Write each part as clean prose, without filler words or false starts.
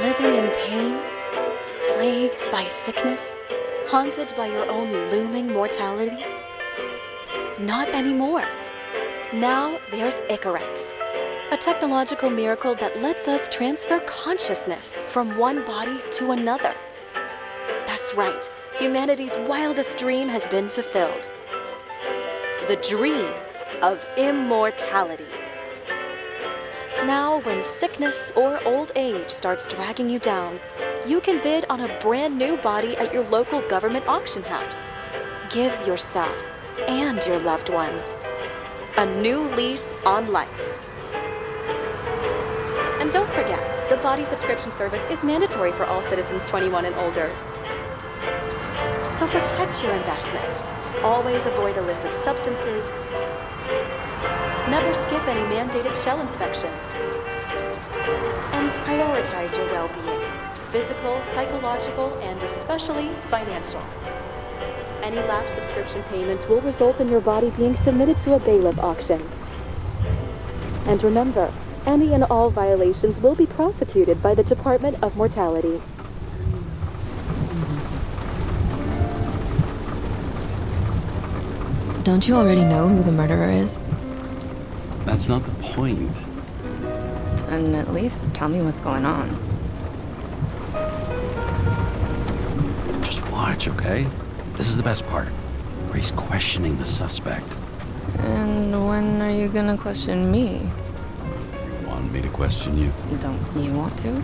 Living in pain, plagued by sickness, haunted by your own looming mortality? Not anymore. Now there's Icaret, a technological miracle that lets us transfer consciousness from one body to another. That's right, humanity's wildest dream has been fulfilled. The dream of immortality. Now, when sickness or old age starts dragging you down, you can bid on a brand new body at your local government auction house. Give yourself and your loved ones a new lease on life. And don't forget, the body subscription service is mandatory for all citizens 21 and older. So protect your investment. Always avoid illicit substances. Never skip any mandated shell inspections. And prioritize your well-being, physical, psychological, and especially financial. Any lapsed subscription payments will result in your body being submitted to a bailiff auction. And remember, any and all violations will be prosecuted by the Department of Mortality. Don't you already know who the murderer is? That's not the point. And at least tell me what's going on. Just watch, okay? This is the best part, where he's questioning the suspect. And when are you gonna question me? You want me to question you? Don't you want to?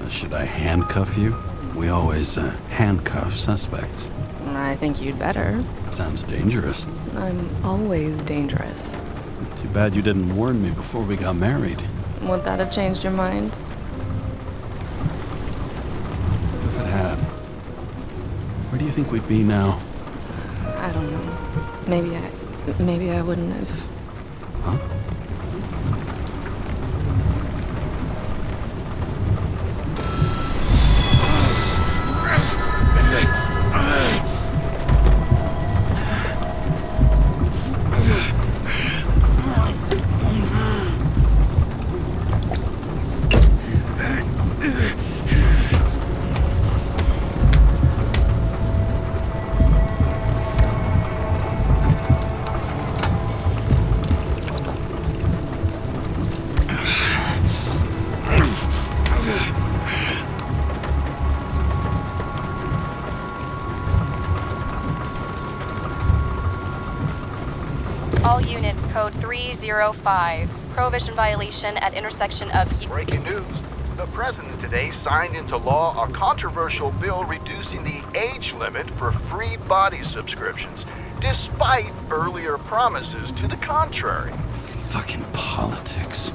Should I handcuff you? We always handcuff suspects. I think you'd better. Sounds dangerous. I'm always dangerous. Too bad you didn't warn me before we got married. Would that have changed your mind? If it had, where do you think we'd be now? I don't know. Maybe I wouldn't have. Huh? All units, code 305. Prohibition violation at intersection of... Breaking news. The president today signed into law a controversial bill reducing the age limit for free body subscriptions, despite earlier promises to the contrary. Fucking politics.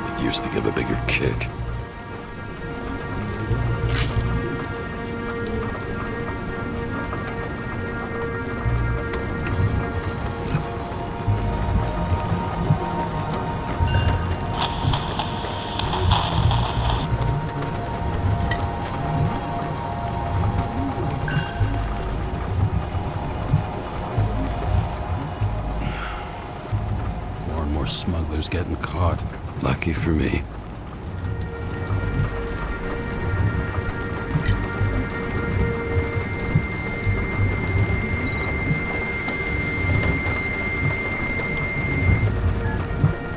It used to give a bigger kick. Smugglers getting caught. Lucky for me.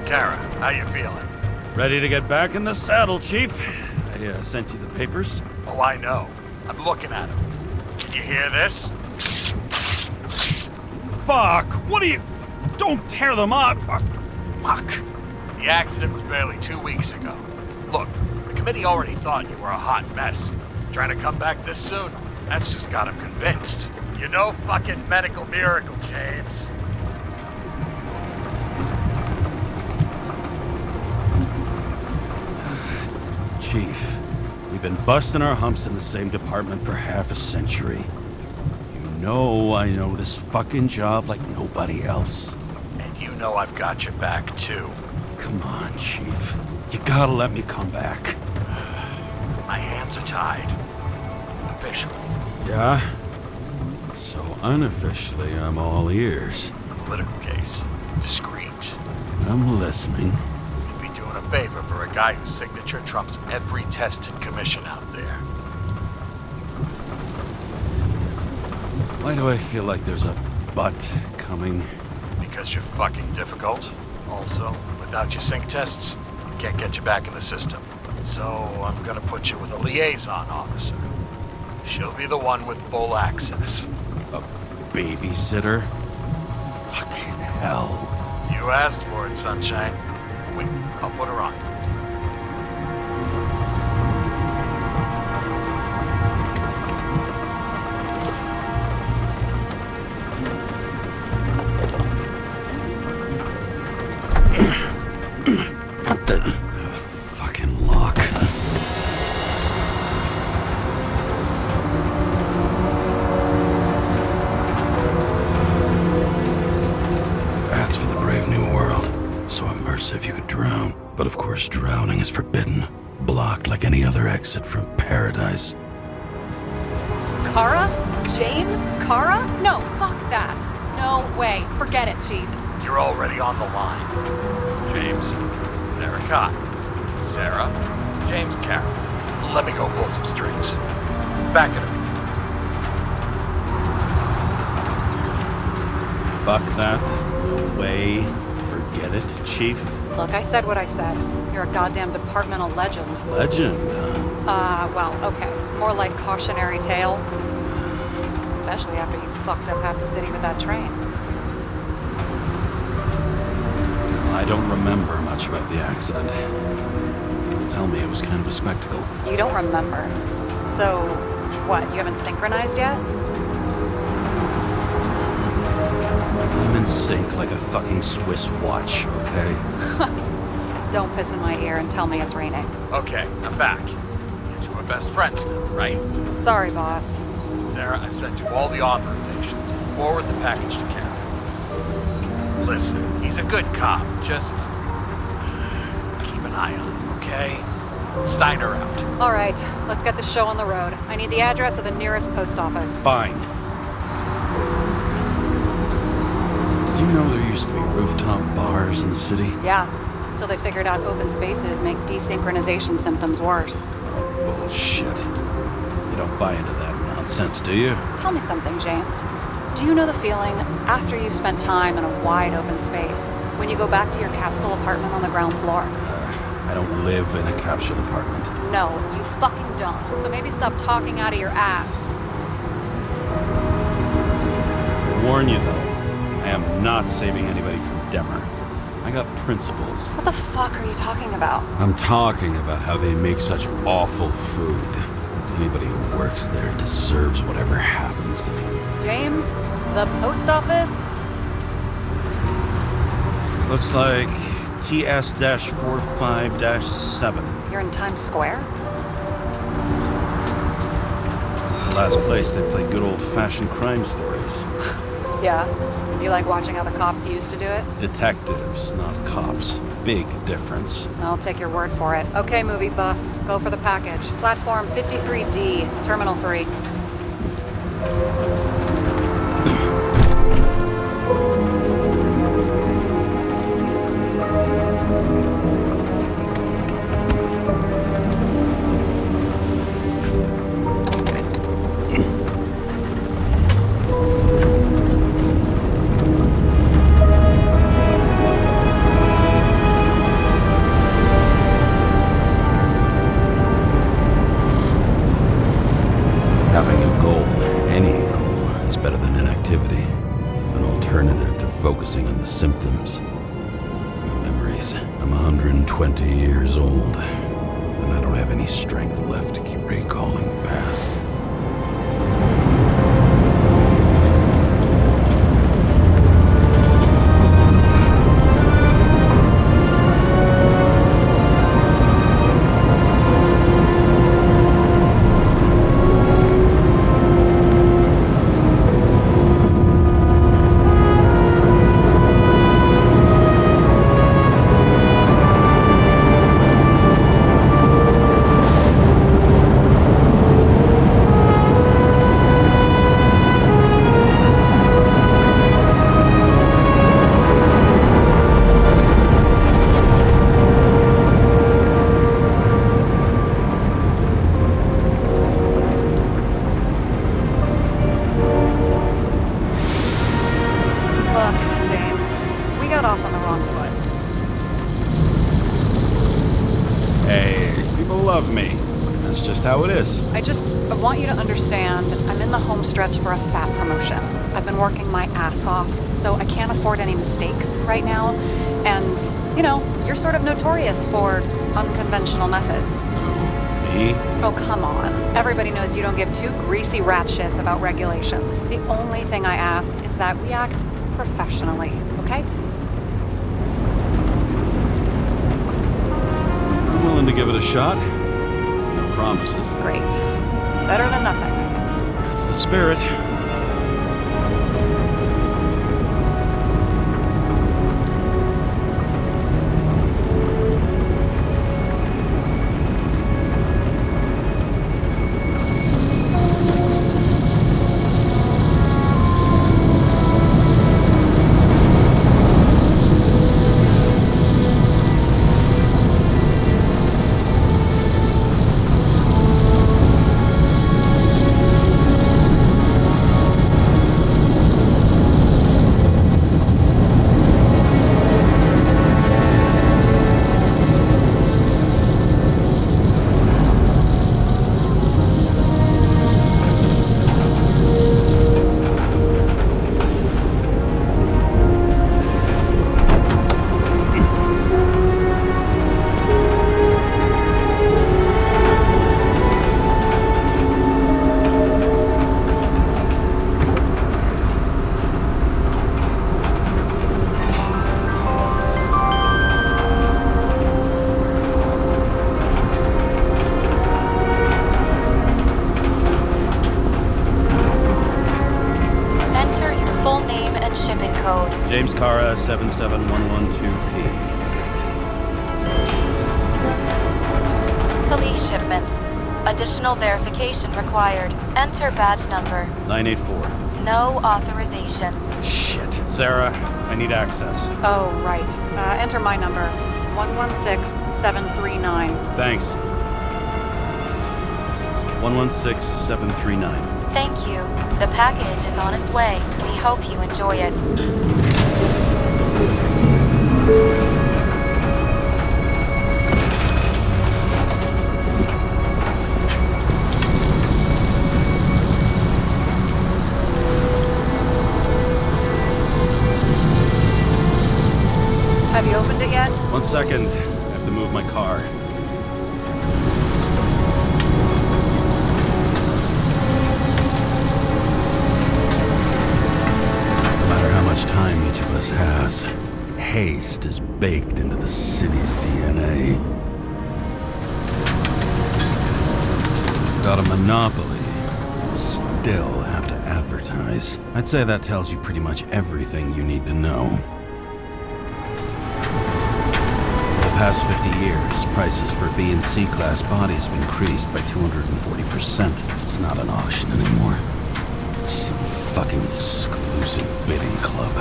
Karra, how you feeling? Ready to get back in the saddle, Chief. I sent you the papers. Oh, I know. I'm looking at them. Can you hear this? Fuck! What are you... Don't tear them up! Fuck! The accident was barely 2 weeks ago. Look, the committee already thought you were a hot mess. Trying to come back this soon? That's just got them convinced. You know fucking medical miracle, James. Chief, we've been busting our humps in the same department for half a century. You know I know this fucking job like nobody else. And you know I've got your back, too. Come on, Chief. You gotta let me come back. My hands are tied. Officially. Yeah? So unofficially, I'm all ears. Political case. Discreet. I'm listening. You'd be doing a favor for a guy whose signature trumps every test and commission out there. Why do I feel like there's a but coming? Because you're fucking difficult. Also, without your sync tests, we can't get you back in the system. So I'm gonna put you with a liaison officer. She'll be the one with full access. A babysitter? Fucking hell. You asked for it, Sunshine. Wait, I'll put her on. What the? Fucking lock. That's for the brave new world. So immersive you could drown. But of course drowning is forbidden. Blocked like any other exit from paradise. Karra? James Karra? No, fuck that. No way. Forget it, Chief. You're already on the line. James, Sara Kai. Sara, James Karra. Let me go pull some strings. Back at him. Fuck that. No way. Forget it, Chief. Look, I said what I said. You're a goddamn departmental legend. Legend. Well, okay. More like cautionary tale. Especially after you fucked up half the city with that train. I don't remember much about the accident. People tell me it was kind of a spectacle. You don't remember. So, what, you haven't synchronized yet? I'm in sync like a fucking Swiss watch, okay? Don't piss in my ear and tell me it's raining. Okay, I'm back. You two are best friends now, right? Sorry, boss. Sara, I've sent you all the authorizations. Forward the package to Karra. Listen, he's a good cop. Just keep an eye on him, okay? Steiner out. All right, let's get the show on the road. I need the address of the nearest post office. Fine. Did you know there used to be rooftop bars in the city? Yeah, until they figured out open spaces make desynchronization symptoms worse. Oh, bullshit. You don't buy into that nonsense, do you? Tell me something, James. Do you know the feeling after you've spent time in a wide open space, when you go back to your capsule apartment on the ground floor? I don't live in a capsule apartment. No, you fucking don't. So maybe stop talking out of your ass. I warn you, though, I am not saving anybody from Demmer. I got principles. What the fuck are you talking about? I'm talking about how they make such awful food. Anybody who works there deserves whatever happens to them. James, the post office? Looks like TS-45-7. You're in Times Square? This is the last place they play good old-fashioned crime stories. Yeah. You like watching how the cops used to do it? Detectives, not cops. Big difference. I'll take your word for it. Okay, movie buff. Go for the package. Platform 53D, Terminal 3. Having a goal, any goal, is better than inactivity. An alternative to focusing on the symptoms. The memories. I'm 120 years old, and I don't have any strength left to keep recalling the past. got off on the wrong foot. Hey, people love me. That's just how it is. I want you to understand, I'm in the home stretch for a fat promotion. I've been working my ass off, so I can't afford any mistakes right now. And, you know, you're sort of notorious for unconventional methods. Me? Oh, come on. Everybody knows you don't give two greasy rat shits about regulations. The only thing I ask is that we act professionally, okay? I'm willing to give it a shot. No promises. Great. Better than nothing, I guess. That's the spirit. James Karra, 77112P. Police shipment. Additional verification required. Enter badge number. 984. No authorization. Shit. Sarah, I need access. Oh, right. Enter my number. 116739. Thanks. 116739. Thank you. The package is on its way. We hope you enjoy it. Have you opened it yet? 1 second. I have to move my car. No matter how much time each of us has, haste is baked into the city's DNA. Got a monopoly, and still have to advertise. I'd say that tells you pretty much everything you need to know. Past 50 years, prices for B and C class bodies have increased by 240%. It's not an auction anymore. It's some fucking exclusive bidding club.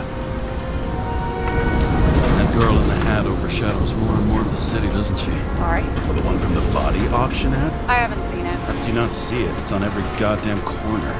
That girl in the hat overshadows more and more of the city, doesn't she? Sorry? Well, the one from the body auction ad? I haven't seen it. How did you not see it? It's on every goddamn corner.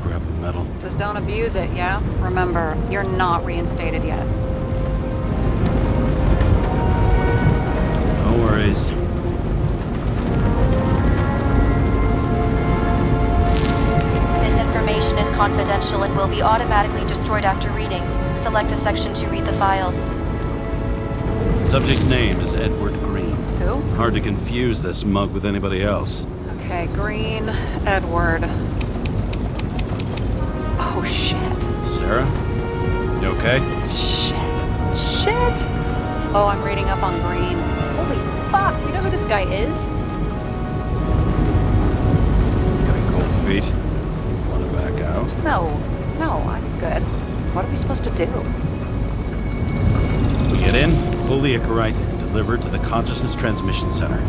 scrap of metal. Just don't abuse it, yeah? Remember, you're not reinstated yet. No worries. This information is confidential and will be automatically destroyed after reading. Select a section to read the files. Subject's name is Edward Green. Who? Hard to confuse this mug with anybody else. Okay, Green, Edward. Oh, shit. Sarah? You okay? Shit! Oh, I'm reading up on Green. Holy fuck, you know who this guy is? Getting cold feet. Wanna back out? No, I'm good. What are we supposed to do? We get in, fully Icarite, and delivered to the Consciousness Transmission Center.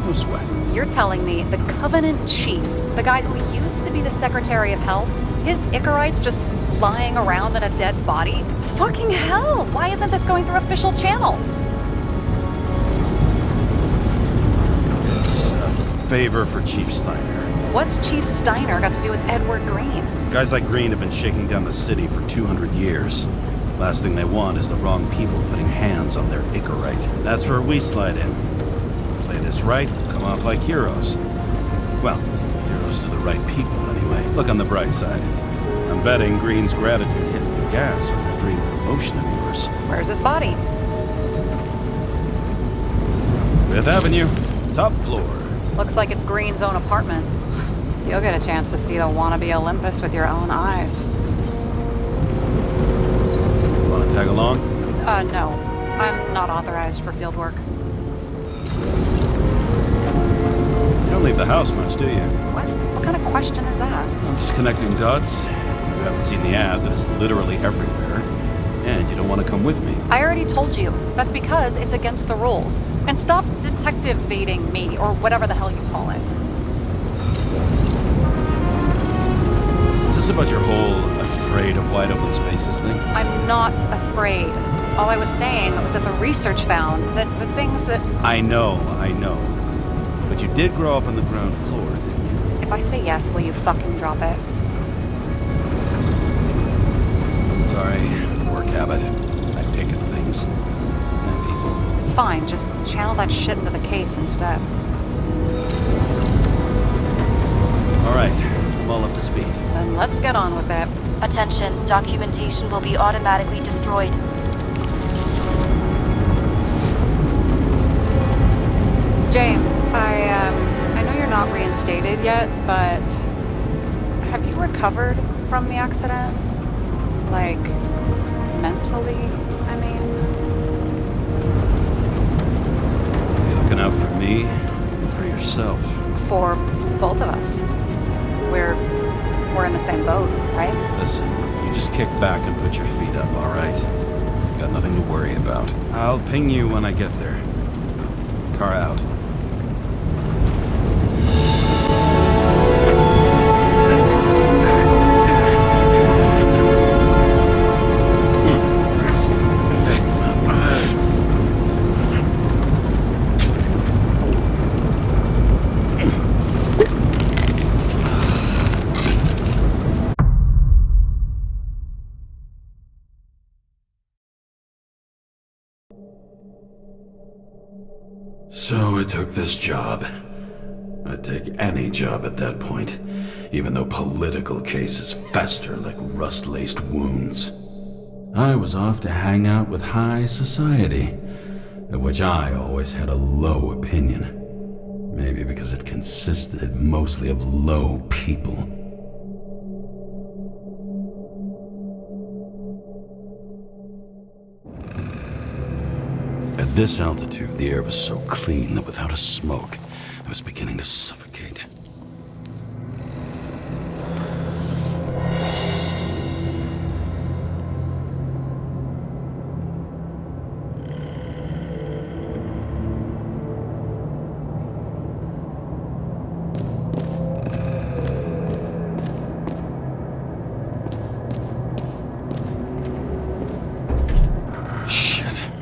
No sweat. You're telling me the Covenant Chief, the guy who used to be the Secretary of Health, his Icarite's just lying around in a dead body? Fucking hell! Why isn't this going through official channels? It's a favor for Chief Steiner. What's Chief Steiner got to do with Edward Green? Guys like Green have been shaking down the city for 200 years. Last thing they want is the wrong people putting hands on their Icarite. That's where we slide in. Play this right, we'll come off like heroes. Well, heroes to the right people, anyway. Look on the bright side. I'm betting Green's gratitude hits the gas on that dream promotion of yours. Where's his body? 5th Avenue, top floor. Looks like it's Green's own apartment. You'll get a chance to see the wannabe Olympus with your own eyes. Wanna tag along? No. I'm not authorized for field work. You don't leave the house much, do you? What kind of question is that? I'm just connecting dots. You haven't seen the ad that is literally everywhere. And you don't want to come with me. I already told you. That's because it's against the rules. And stop detective-vating me, or whatever the hell you call it. Is this about your whole afraid of wide open spaces thing? I'm not afraid. All I was saying was that the research found that the things that... I know. But you did grow up on the ground floor, didn't you? If I say yes, will you fucking drop it? Sorry, work habit. I pick at things. And people. It's fine, just channel that shit into the case instead. Alright, I'm all up to speed. Then let's get on with it. Attention, documentation will be automatically destroyed. James, I know you're not reinstated yet, but have you recovered from the accident? Like, mentally, I mean? You looking out for me and for yourself? For both of us. We're in the same boat, right? Listen, you just kick back and put your feet up, alright? You've got nothing to worry about. I'll ping you when I get there. Car out. So I took this job. I'd take any job at that point, even though political cases fester like rust-laced wounds. I was off to hang out with high society, of which I always had a low opinion. Maybe because it consisted mostly of low people. At this altitude, the air was so clean that without a smoke, I was beginning to suffocate.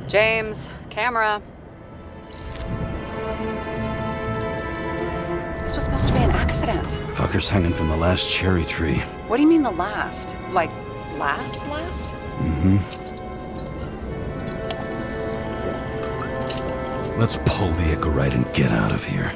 James, camera. This was supposed to be an accident. Fucker's hanging from the last cherry tree. What do you mean the last? Like, last? Mm-hmm. Let's pull the Icarite and get out of here.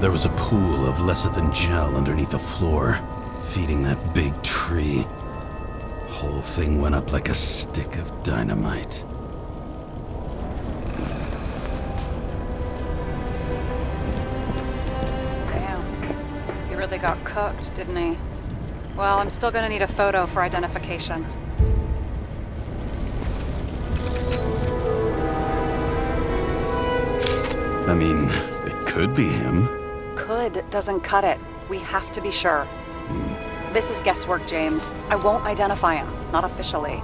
There was a pool of lecithin gel underneath the floor, feeding that big tree. Whole thing went up like a stick of dynamite. Damn. He really got cooked, didn't he? Well, I'm still gonna need a photo for identification. I mean, it could be him. Could doesn't cut it. We have to be sure. This is guesswork, James. I won't identify him. Not officially.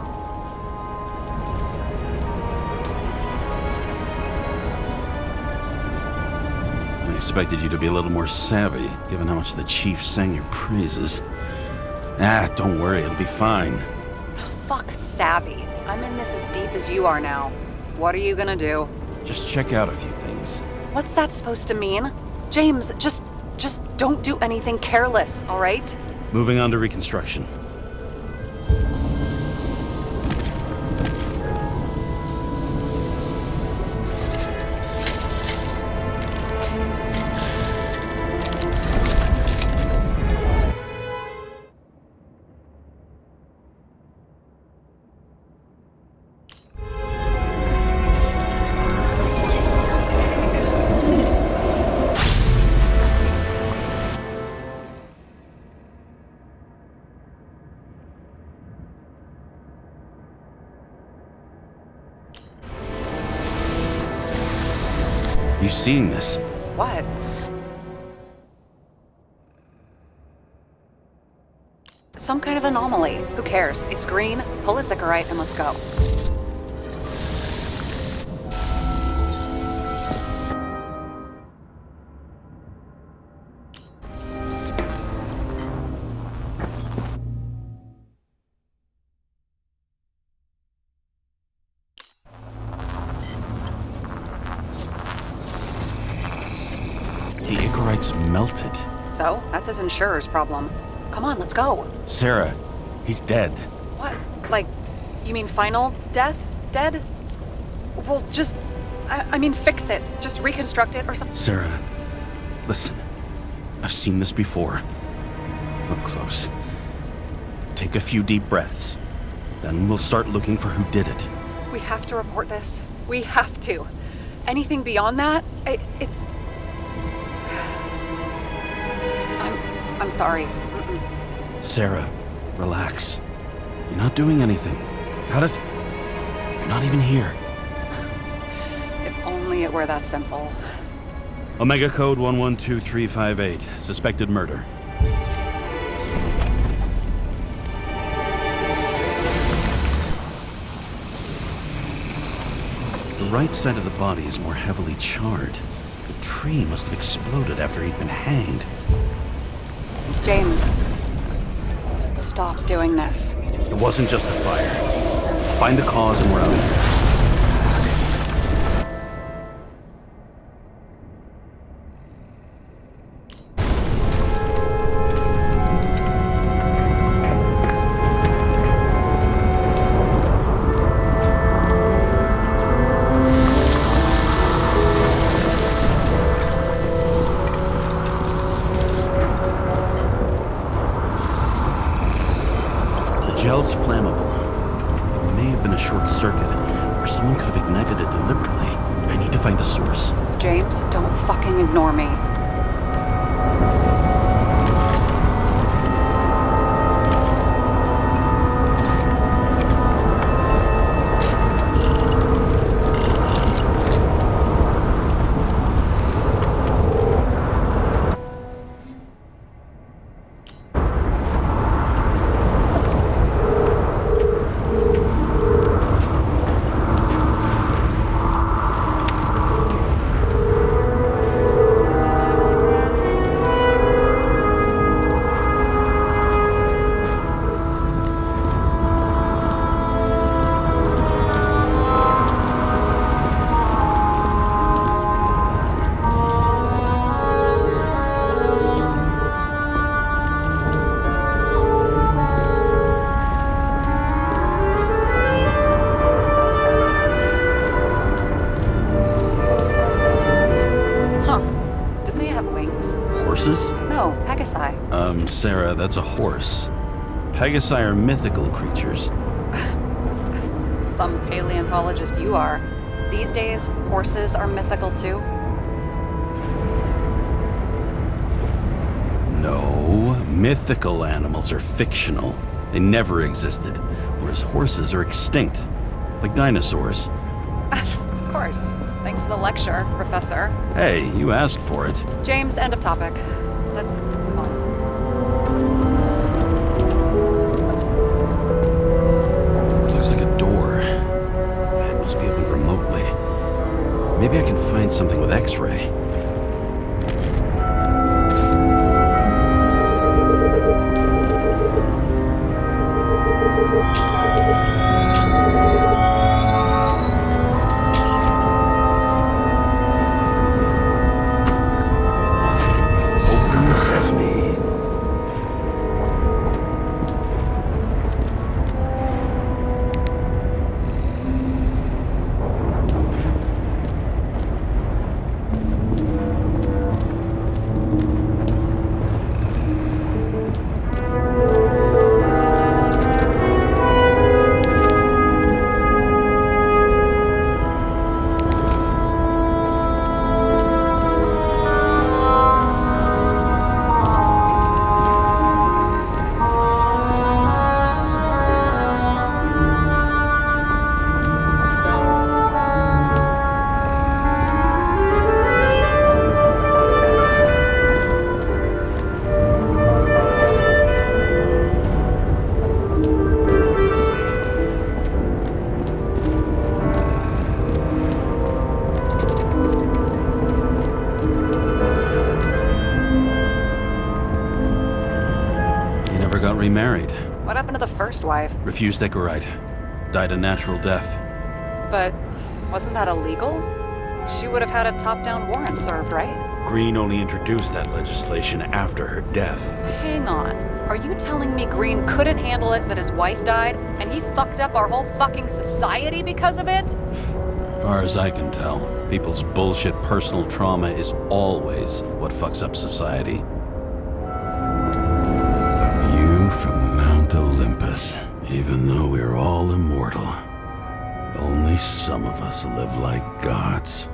I expected you to be a little more savvy, given how much the chief sang your praises. Don't worry, it'll be fine. Fuck savvy. I'm in this as deep as you are now. What are you gonna do? Just check out a few things. What's that supposed to mean? James, just don't do anything careless, all right? Moving on to reconstruction. You seen this? What? Some kind of anomaly. Who cares? It's green, pull its Icarite, and let's go. The Icarite's melted. So, that's his insurer's problem. Come on, let's go. Sarah, he's dead. What? Like, you mean final death? Dead? Well, just, I mean fix it. Just reconstruct it or something. Sarah, listen. I've seen this before. Up close. Take a few deep breaths. Then we'll start looking for who did it. We have to report this. We have to. Anything beyond that, it's... I'm sorry. Sarah, relax. You're not doing anything. Got it? You're not even here. If only it were that simple. Omega code 112358. Suspected murder. The right side of the body is more heavily charred. The tree must have exploded after he'd been hanged. James, stop doing this. It wasn't just a fire. Find the cause and we're out of here. Gel's flammable. There may have been a short circuit, or someone could have ignited it deliberately. I need to find the source. James, don't fucking ignore me. Horses? No, Pegasi. Sarah, that's a horse. Pegasi are mythical creatures. Some paleontologist you are. These days, horses are mythical too. No, mythical animals are fictional. They never existed, whereas horses are extinct, like dinosaurs. Of course. Thanks for the lecture, Professor. Hey, you asked for it. James, end of topic. Let's move on. It looks like a door. It must be opened remotely. Maybe I can find something with X-ray. Open sesame. Remarried. What happened to the first wife? Refused Ecorite. Died a natural death. But wasn't that illegal? She would have had a top-down warrant served, right? Green only introduced that legislation after her death. Hang on. Are you telling me Green couldn't handle it that his wife died, and he fucked up our whole fucking society because of it? As far as I can tell, people's bullshit personal trauma is always what fucks up society. From Mount Olympus. Even though we're all immortal, only some of us live like gods.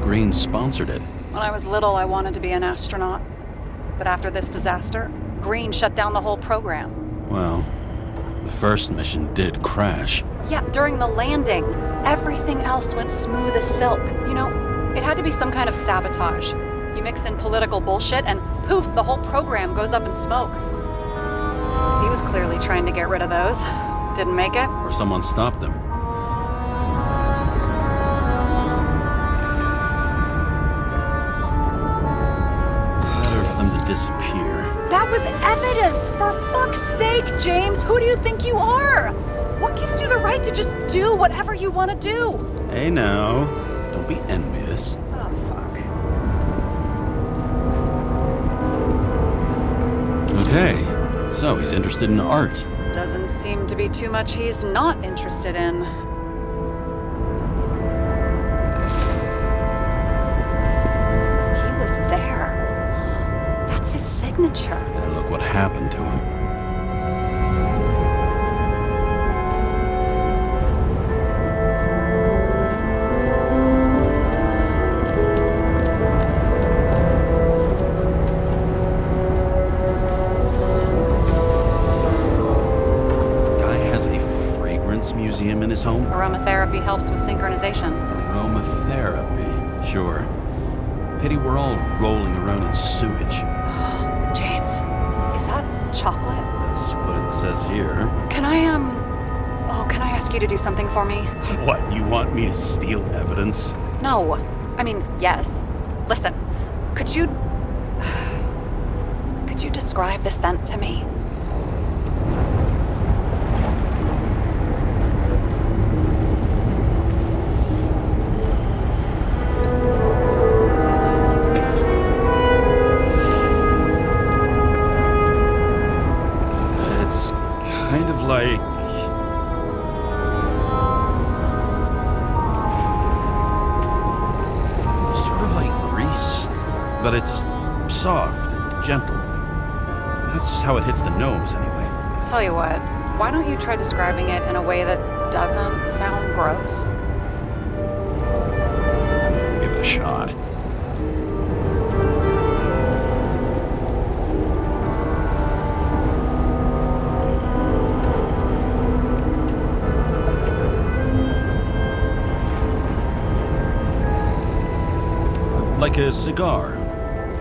Green sponsored it. When I was little, I wanted to be an astronaut. But after this disaster, Green shut down the whole program. Well, the first mission did crash. Yeah, during the landing. Everything else went smooth as silk. You know, it had to be some kind of sabotage. You mix in political bullshit and poof, the whole program goes up in smoke. He was clearly trying to get rid of those. Didn't make it. Or someone stopped them. Better for them to disappear. That was evidence! For fuck's sake, James! Who do you think you are? What gives you the right to just do whatever you want to do? Hey now, don't be envious. Oh, fuck. Okay, so he's interested in art. Doesn't seem to be too much he's not interested in. He was there. That's his signature. And look what happened to him. Museum in his home? Aromatherapy helps with synchronization. Aromatherapy, sure. Pity we're all rolling around in sewage. James, is that chocolate? That's what it says here. Can I ask you to do something for me? What, you want me to steal evidence? No. I mean, yes. Listen, could you describe the scent to me? It's kind of like... sort of like grease, but it's soft and gentle. That's how it hits the nose, anyway. Tell you what, why don't you try describing it in a way that doesn't sound gross? Give it a shot. Like a cigar,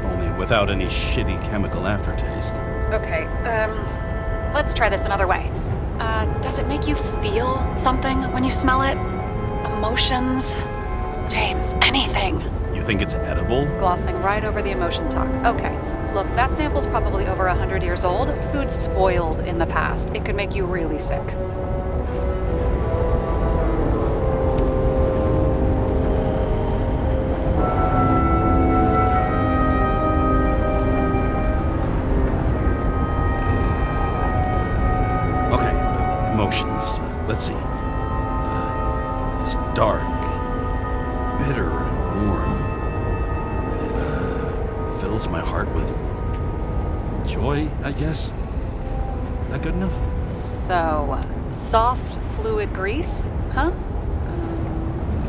only without any shitty chemical aftertaste. Okay, let's try this another way. Does it make you feel something when you smell it? Emotions? James, anything. You think it's edible? Glossing right over the emotion talk. Okay, look, that sample's probably over 100 years old. Food spoiled in the past. It could make you really sick. Emotions. Let's see. It's dark, bitter, and warm. And it fills my heart with joy, I guess. That good enough? So, soft fluid grease, huh?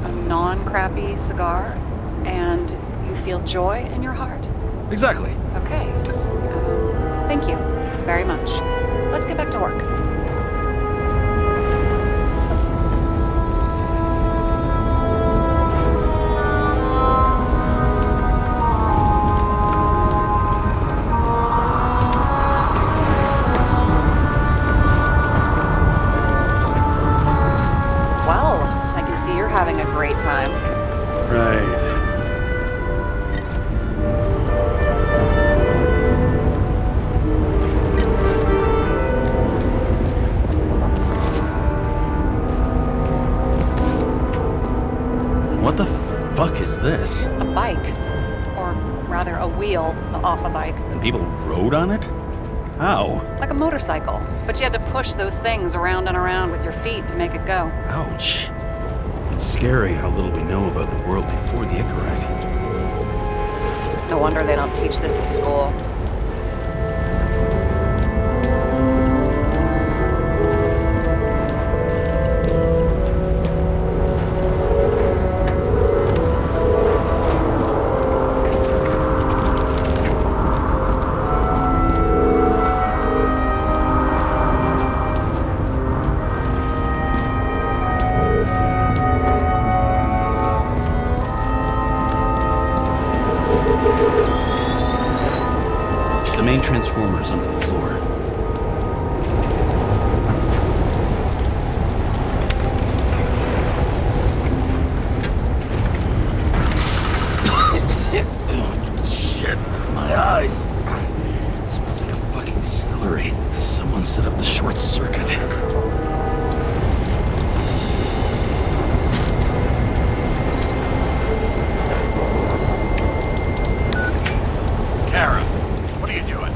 A non-crappy cigar, and you feel joy in your heart? Exactly. Okay. Thank you very much. Let's get back to work. Having a great time. Right. What the fuck is this? A bike. Or rather, a wheel off a bike. And people rode on it? How? Like a motorcycle. But you had to push those things around and around with your feet to make it go. Ouch. It's scary how little we know about the world before the Icarite. No wonder they don't teach this at school. Transformers under the floor. Shit, my eyes. It smells like a fucking distillery. Someone set up the short circuit. Kara, what are you doing?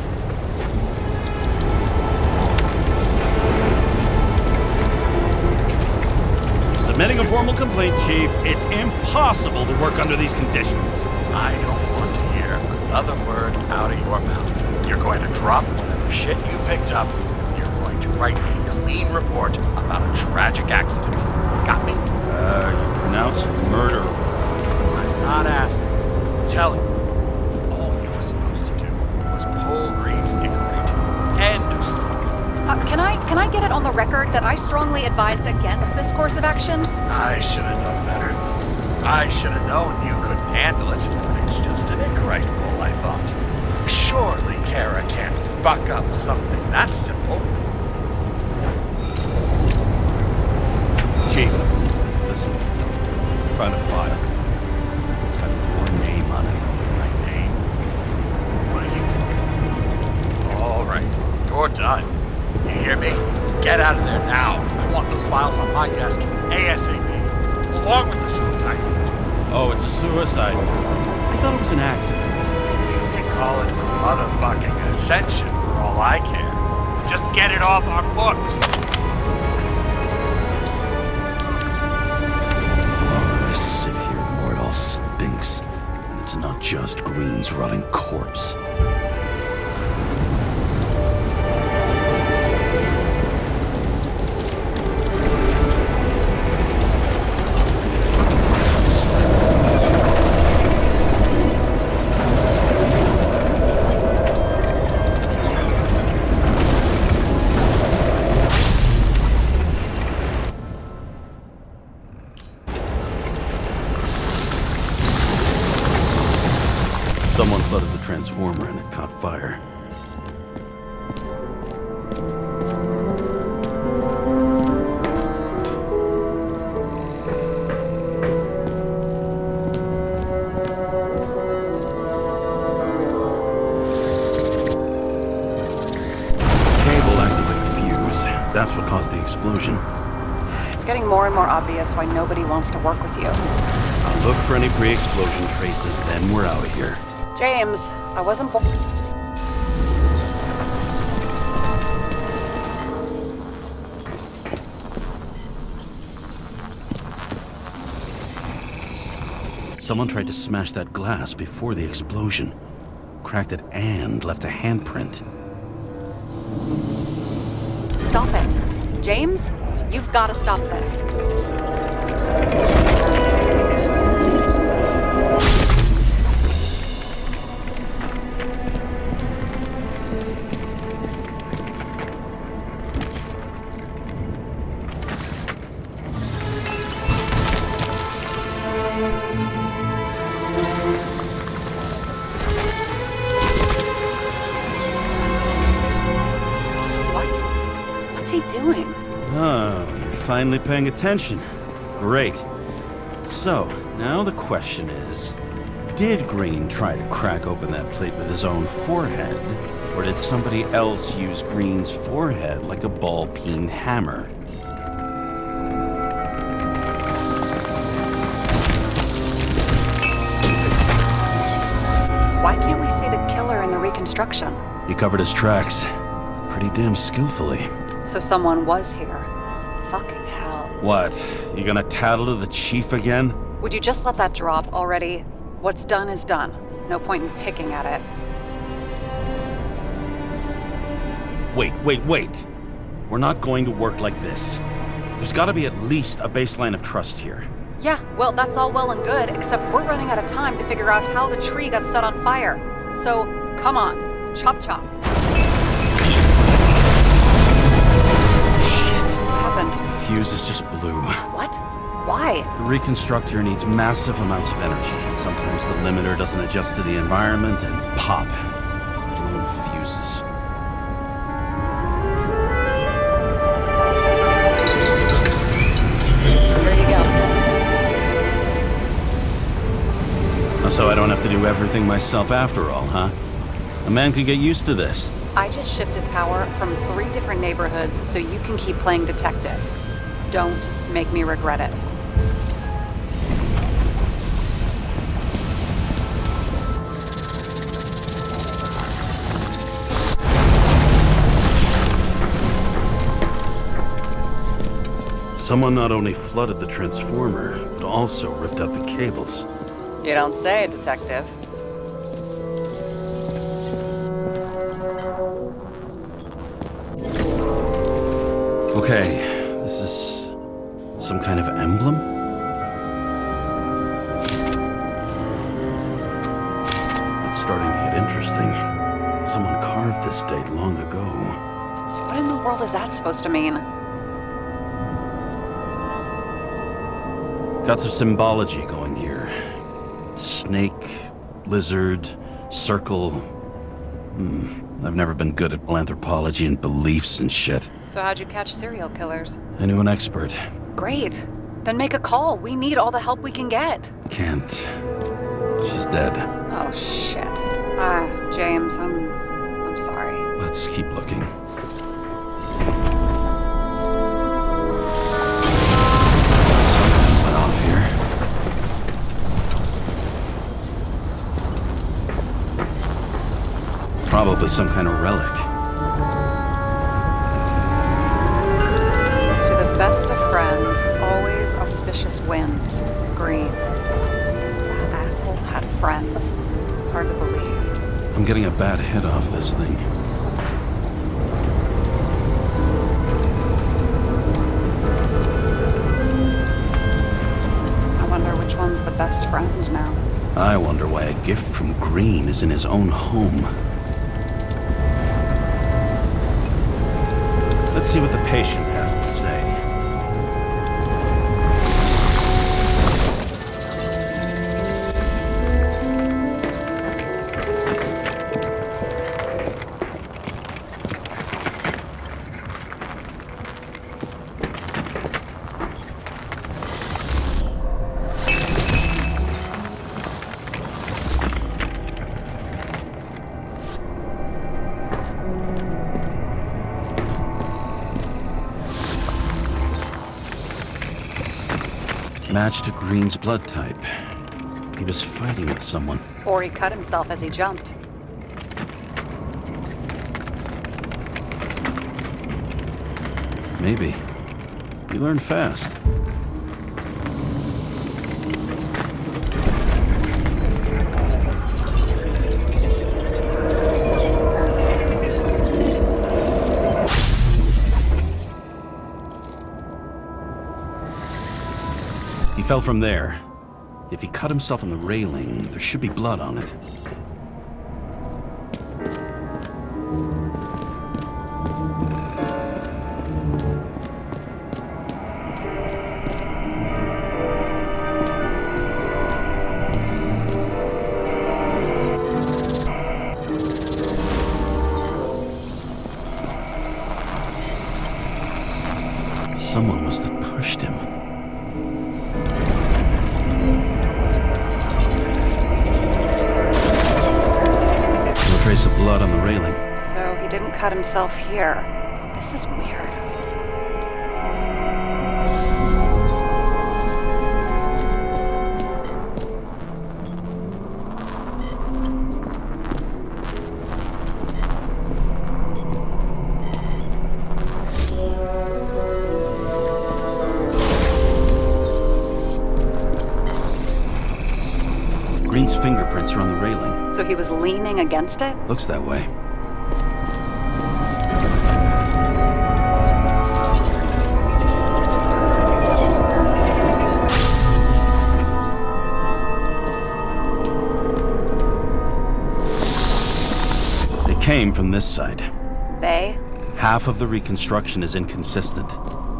Submitting a formal complaint, Chief. It's impossible to work under these conditions. I don't want to hear another word out of your mouth. You're going to drop whatever shit you picked up. You're going to write a clean report about a tragic accident. Got me? You pronounced murder. I'm not asking. I'm telling you. All you were supposed to do was pull Green's Icarite. End of story. Can I get it on the record that I strongly advised against this course of action? I should have known better. I should have known you couldn't handle it. It's just an Icarite pull, I thought. Surely Kara can't buck up something that simple. Chief, listen. I found a file. It's got your name on it. My name? What are you? All right, you're done. You hear me? Get out of there now. I want those files on my desk ASAP, along with the suicide note. Oh, it's a suicide note. I thought it was an accident. You can call it a motherfucking ascension for all I care. Just get it off our books. The longer I sit here, the more it all stinks. And it's not just Green's rotting corpse. Someone flooded the transformer and it caught fire. Cable acted like a fuse. That's what caused the explosion. It's getting more and more obvious why nobody wants to work with you. I'll look for any pre-explosion traces, then we're out of here. James, I wasn't born. Someone tried to smash that glass before the explosion. Cracked it and left a handprint. Stop it. James, you've got to stop this. What's he doing? Oh, you're finally paying attention. Great. So, now the question is, did Green try to crack open that plate with his own forehead? Or did somebody else use Green's forehead like a ball-peen hammer? Why can't we see the killer in the reconstruction? He covered his tracks pretty damn skillfully. So someone was here. Fucking hell. What? You gonna tattle to the chief again? Would you just let that drop already? What's done is done. No point in picking at it. Wait. We're not going to work like this. There's gotta be at least a baseline of trust here. Yeah, well, that's all well and good, except we're running out of time to figure out how the tree got set on fire. So, come on. Chop chop. What happened? The fuses just blew. What? Why? The reconstructor needs massive amounts of energy. Sometimes the limiter doesn't adjust to the environment and pop. Blown fuses. Here you go. So I don't have to do everything myself after all, huh? A man could get used to this. I just shifted power from 3 different neighborhoods so you can keep playing detective. Don't make me regret it. Someone not only flooded the transformer, but also ripped out the cables. You don't say, detective. Okay, this is some kind of emblem? It's starting to get interesting. Someone carved this date long ago. What in the world is that supposed to mean? Got some symbology going here. Snake, lizard, circle. I've never been good at anthropology and beliefs and shit. So how'd you catch serial killers? I knew an expert. Great. Then make a call. We need all the help we can get. Can't. She's dead. Oh, shit. James, I'm sorry. Let's keep looking. Something went off here. Probably some kind of relic. Twins. Green. That asshole had friends. Hard to believe. I'm getting a bad hit off this thing. I wonder which one's the best friend now. I wonder why a gift from Green is in his own home. Let's see what the patient has to say. Match to Green's blood type. He was fighting with someone. Or he cut himself as he jumped. Maybe. You learn fast. He fell from there. If he cut himself on the railing, there should be blood on it. Someone must have pushed him. No trace of blood on the railing. So he didn't cut himself here. This is weird. Green's fingerprints are on the railing. So he was leaning against it? Looks that way. They came from this side. They? Half of the reconstruction is inconsistent.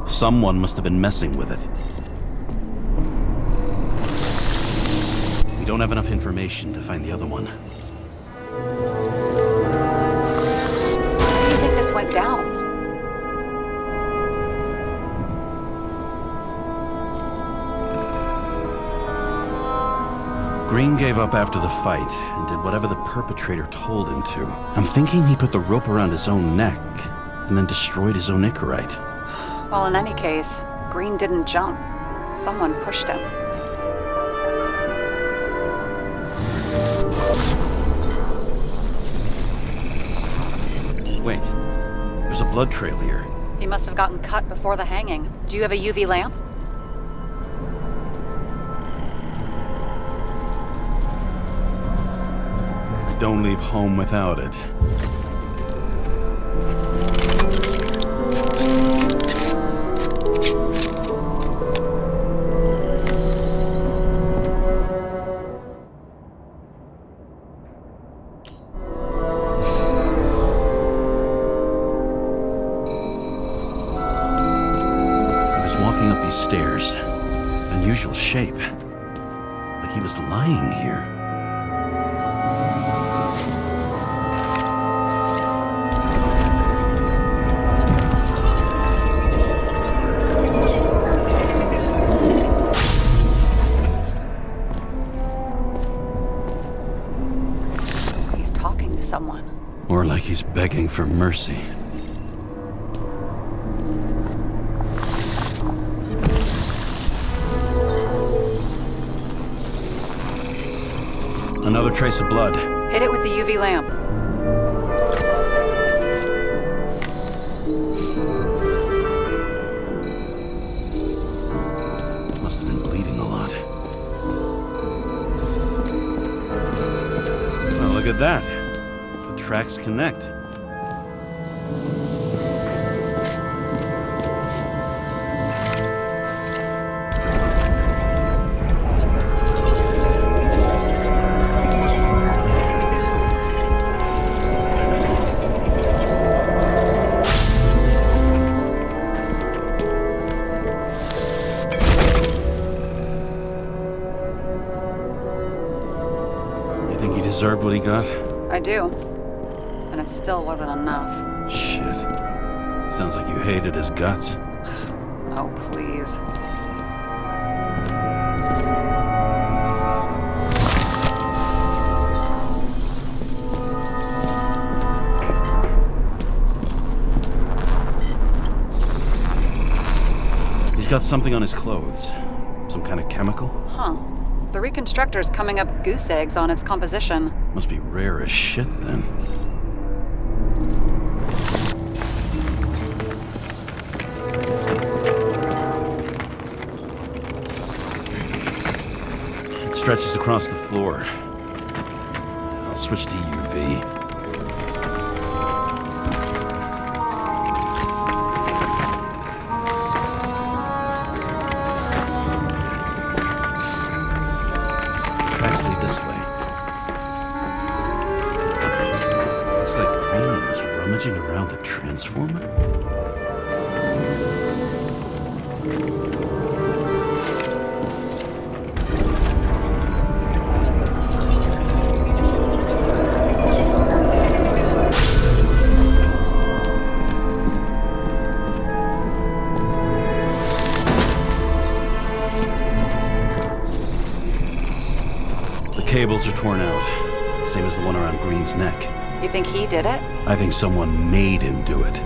Someone must have been messing with it. We don't have enough information to find the other one. How do you think this went down? Green gave up after the fight and did whatever the perpetrator told him to. I'm thinking he put the rope around his own neck and then destroyed his own Icarite. Well, in any case, Green didn't jump. Someone pushed him. Wait, there's a blood trail here. He must have gotten cut before the hanging. Do you have a UV lamp? I don't leave home without it. Stairs. Unusual shape. Like he was lying here. He's talking to someone. Or like he's begging for mercy. Another trace of blood. Hit it with the UV lamp. Must have been bleeding at that. The tracks connect. Deserved what he got? I do. And it still wasn't enough. Shit. Sounds like you hated his guts. Oh, please. He's got something on his clothes. Some kind of chemical? Huh. The reconstructor's coming up goose eggs on its composition. Must be rare as shit, then. It stretches across the floor. I'll switch to UV. Tracks lead this way. Looks like Green was rummaging around the transformer. Cables are torn out, same as the one around Green's neck. You think he did it? I think someone made him do it.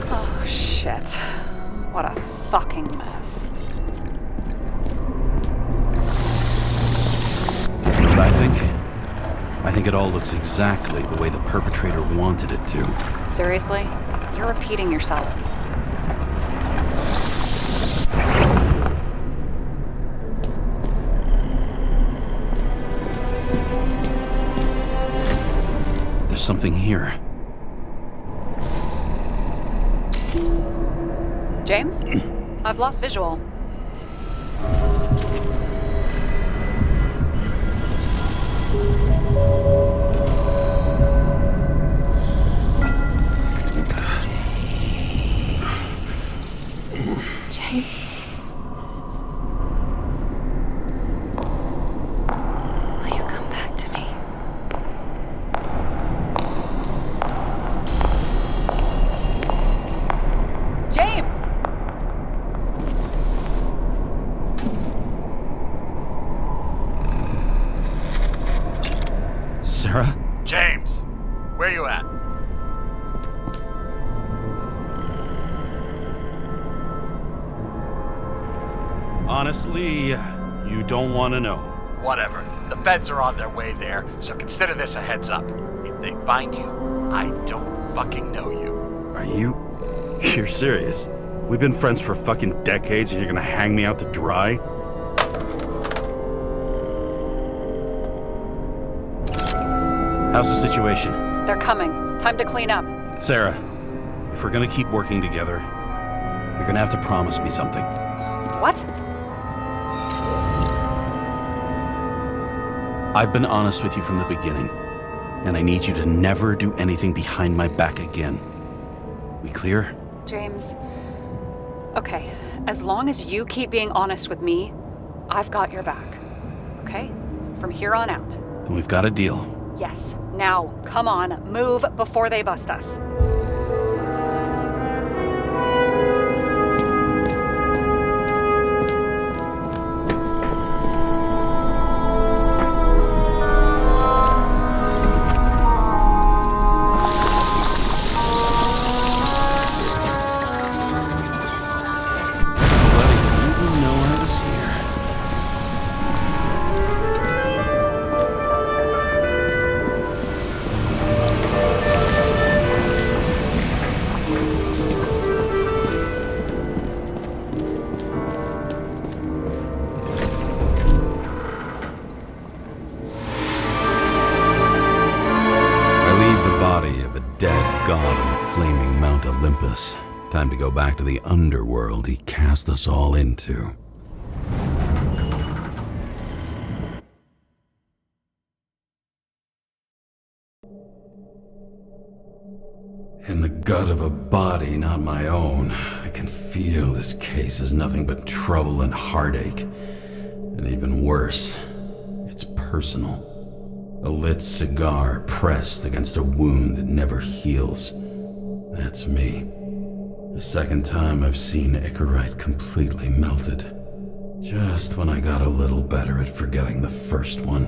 Oh, shit. What a fucking mess. I think it all looks exactly the way the perpetrator wanted it to. Seriously? You're repeating yourself. There's something here. James? I've lost visual. Will you come back to me? James! Sara? James, where you at? Honestly, you don't want to know. Whatever. The feds are on their way there, so consider this a heads up. If they find you, I don't fucking know you. Are you? You're serious? We've been friends for fucking decades and you're gonna hang me out to dry? How's the situation? They're coming. Time to clean up. Sara, if we're gonna keep working together, you're gonna have to promise me something. What? I've been honest with you from the beginning, and I need you to never do anything behind my back again. We clear? James. Okay, as long as you keep being honest with me, I've got your back. Okay? From here on out. Then we've got a deal. Yes. Now, come on, move before they bust us. Olympus. Time to go back to the underworld he cast us all into. In the gut of a body not my own, I can feel this case is nothing but trouble and heartache. And even worse, it's personal. A lit cigar pressed against a wound that never heals. That's me. The second time I've seen Icarite completely melted. Just when I got a little better at forgetting the first one.